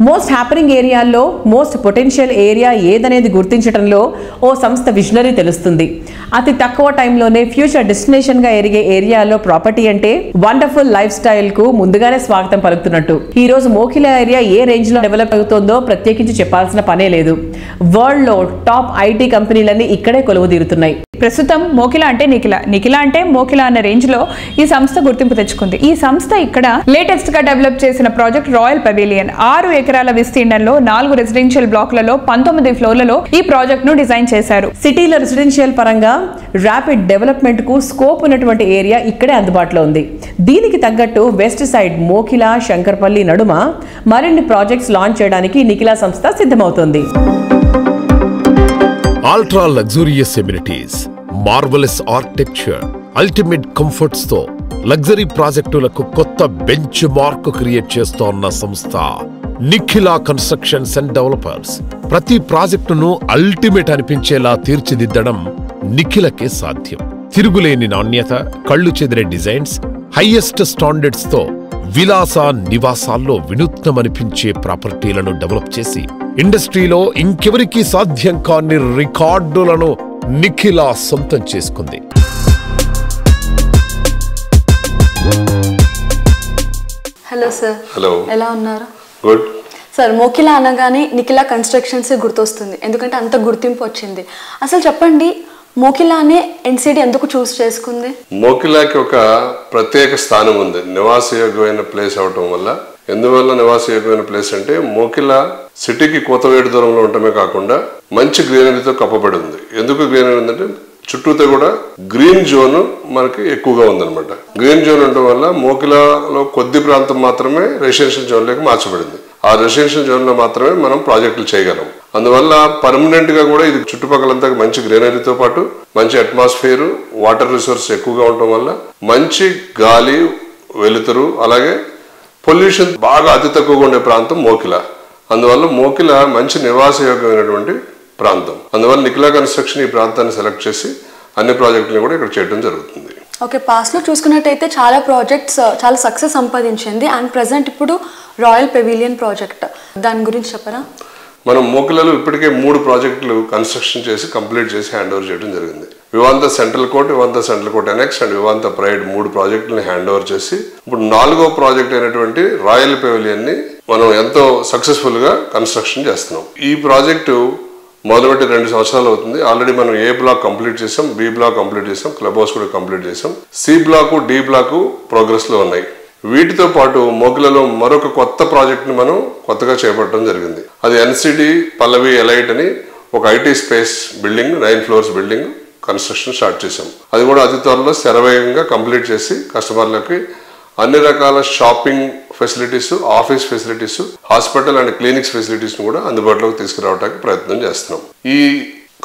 Most happening ఏరియాల్లో most potential area ఏదనేది గుర్తించడంలో ఓ సంస్థ విజనరీ తెలుస్తుంది. అతి తక్కువ టైంలోనే ఫ్యూచర్ డెస్టినేషన్ గా ఎరిగే ఏరియాలో ప్రాపర్టీ అంటే వండర్ఫుల్ లైఫ్ స్టైల్ కు ముందుగానే స్వాగతం పలుకుతున్నట్టు. ఈ రోజు మోకిలా ఏరియా ఏ రేంజ్ లో డెవలప్ అవుతుందో ప్రత్యేకించి చెప్పాల్సిన పనే లేదు. వరల్డ్ లో టాప్ ఐటీ కంపెనీలన్నీ ఇక్కడే కొలువుదీరుతున్నాయి. ప్రస్తుతం మోకిలా అంటే నిఖిలా అంటే మోకిలా అన్న రేంజ్ లో ఈ సంస్థ గుర్తింపు తెచ్చుకుంది. ఈ సంస్థ ఇక్కడ లేటెస్ట్ గా డెవలప్ చేసిన ప్రాజెక్ట్ రాయల్ పెవిలియన్ 6 ఎకరాల విస్తీర్ణంలో 4 రెసిడెన్షియల్ బ్లాక్లలో 19 ఫ్లోర్లలో ఈ ప్రాజెక్ట్ ను డిజైన్ చేశారు. సిటీలో రెసిడెన్షియల్ పరంగా ర్యాపిడ్ డెవలప్మెంట్ కు స్కోప్ ఉన్నటువంటి ఏరియా ఇక్కడే అందుబాటులో ఉంది. దీనికి తగ్గట్టు వెస్ట్ సైడ్ మోకిలా శంకర్పల్లి నడుమ మరిన్ని ప్రాజెక్ట్స్ లాంచ్ చేయడానికి నిఖిలా సంస్థ సిద్ధమవుతోంది. Ultra luxurious amenities, marvelous architecture, ultimate comforts తో లగ్జరీ ప్రాజెక్టులకు కొత్త బెంచ్ మార్క్ క్రియేట్ చేస్తోన్న సంస్థ నిఖిలా కన్స్ట్రక్షన్స్ అండ్ డెవలపర్స్. ప్రతి ప్రాజెక్టును అల్టిమేట్ అనిపించేలా తీర్చిదిద్దడం నిఖిలకే సాధ్యం. తిరుగులేని నాణ్యత, కళ్ళు చెదిరే డిజైన్స్, హైయెస్ట్ స్టాండర్డ్స్ తో విలాస నివాసాల్లో వినూత్నమనిపించే ప్రాపర్టీలను డెవలప్ చేసి ఇండస్ట్రీలో ఇంకెవరికీ సాధ్యం కాని రికార్డులను నిఖిలా సొంతం చేసుకుంది. Hello sir. హలో, ఎలా ఉన్నారు? గుడ్ సార్, మోకిలా అనగానే నిఖిలా కన్స్ట్రక్షన్స్ గుర్తొస్తుంది, ఎందుకంటే అంత గుర్తింపు వచ్చింది. అసలు చెప్పండి, మోకిలానే ఎన్సిడి ఎందుకు చూస్ చేసుకుంది? మోకిలాకి ఒక ప్రత్యేక స్థానం ఉంది, నివాసయోగ్యమైన ప్లేస్ అవటం వల్ల. ఎందువల్ల నివాసయోగ్యమైన ప్లేస్ అంటే మోకిలా సిటీకి కోతవేడు దూరంలో ఉండటమే కాకుండా మంచి గ్రీనరీతో కప్పబడి ఉంది. ఎందుకు గ్రీనరీ ఉందంటే చుట్టూతో కూడా గ్రీన్ జోన్ మనకి ఎక్కువగా ఉందన్నమాట. గ్రీన్ జోన్ ఉండటం వల్ల మోకిలాలో కొద్ది ప్రాంతం మాత్రమే రెసిడెన్షియల్ జోన్ లోకి మార్చబడింది. ఆ రెసిడెన్షియల్ జోన్ లో మాత్రమే మనం ప్రాజెక్టులు చేయగలం. అందువల్ల పర్మనెంట్ గా కూడా ఇది చుట్టుపక్కలంతా మంచి గ్రీనరీతో పాటు మంచి అట్మాస్ఫియర్, వాటర్ రిసోర్స్ ఎక్కువగా ఉండటం వల్ల మంచి గాలి, వెలుతురు, అలాగే పొల్యూషన్ బాగా అతి తక్కువగా ఉండే ప్రాంతం మోకిలా. అందువల్ల మోకిలా మంచి నివాసయోగ్యమైనటువంటి ప్రాంతం. అందువల్ల నిఖిలా కన్స్ట్రక్షన్ ఈ ప్రాంతాన్ని సెలెక్ట్ చేసి అన్ని ప్రాజెక్టులను కూడా ఇక్కడ చేయడం జరుగుతుంది. ఓకే, పాస్ట్ లో చూసుకున్నట్టయితే చాలా ప్రాజెక్ట్స్ చాలా సక్సెస్ సంపాదించింది. అండ్ ప్రెసెంట్ ఇప్పుడు రాయల్ పెవిలియన్ ప్రాజెక్ట్, దాని గురించి చెప్పరా? మనం మోకిలాలో ఇప్పటికే 3 ప్రాజెక్టులు కన్స్ట్రక్షన్ చేసి కంప్లీట్ చేసి హ్యాండ్ ఓవర్ చేయడం జరిగింది. Vivanta central court, Vivanta central court annexe and Vivanta pride 3 ప్రాజెక్టులను హ్యాండ్ ఓవర్ చేసి ఇప్పుడు 4వ ప్రాజెక్ట్ అయినటువంటి రాయల్ పెవిలియన్ ని మనం ఎంతో సక్సెస్ఫుల్ గా కన్స్ట్రక్షన్ చేస్తున్నాం. ఈ ప్రాజెక్టు మొదలుపెట్టి 2 సంవత్సరాలు అవుతుంది. ఆల్రెడీ మనం ఏ బ్లాక్ కంప్లీట్ చేసాం, బి బ్లాక్ కంప్లీట్ చేసాం, క్లబ్ హౌస్ కూడా కంప్లీట్ చేసాం. C block, D block progress లో ఉన్నాయి. వీటితో పాటు మోకిలాలో మరొక కొత్త ప్రాజెక్ట్ ని మనం కొత్తగా చేపట్టడం జరిగింది. అది ఎన్సిడి పల్లవి ఎలైట్ అని ఒక IT space building, 9 floors building construction start చేసాం. అది కూడా అతి త్వరలో శరవేగంగా కంప్లీట్ చేసి కస్టమర్లకి అన్ని రకాల shopping facilities, office facilities, hospital and clinics facilities కూడా అందుబాటులోకి తీసుకురావడానికి ప్రయత్నం చేస్తున్నాం. ఈ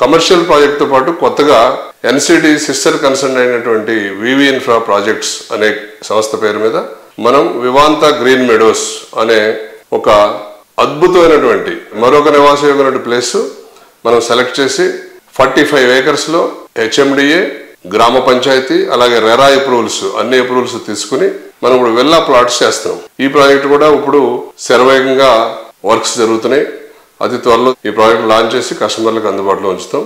కమర్షియల్ ప్రాజెక్ట్ తో పాటు కొత్తగా ఎన్సిడి సిస్టర్ కన్సర్న్ అయినటువంటి వివి ఇన్ఫ్రా ప్రాజెక్ట్స్ అనే సంస్థ పేరు మీద మనం వివాంత గ్రీన్ మెడోస్ అనే ఒక అద్భుతమైనటువంటి మరొక నివాసయోగ్యమైన ప్లేస్ మనం సెలెక్ట్ చేసి 45 acres లో హెచ్ఎండిఏ, గ్రామ పంచాయతీ, అలాగే రెరా అప్రూవల్స్, అన్ని అప్రూవల్స్ తీసుకుని మనం ఇప్పుడు విల్లా ప్లాట్స్ చేస్తున్నాం. ఈ ప్రాజెక్ట్ కూడా ఇప్పుడు శరవేగంగా వర్క్స్ జరుగుతున్నాయి. అతి త్వరలో ఈ ప్రాజెక్ట్ లాంచ్ చేసి కస్టమర్లకు అందుబాటులో ఉంచుతాం.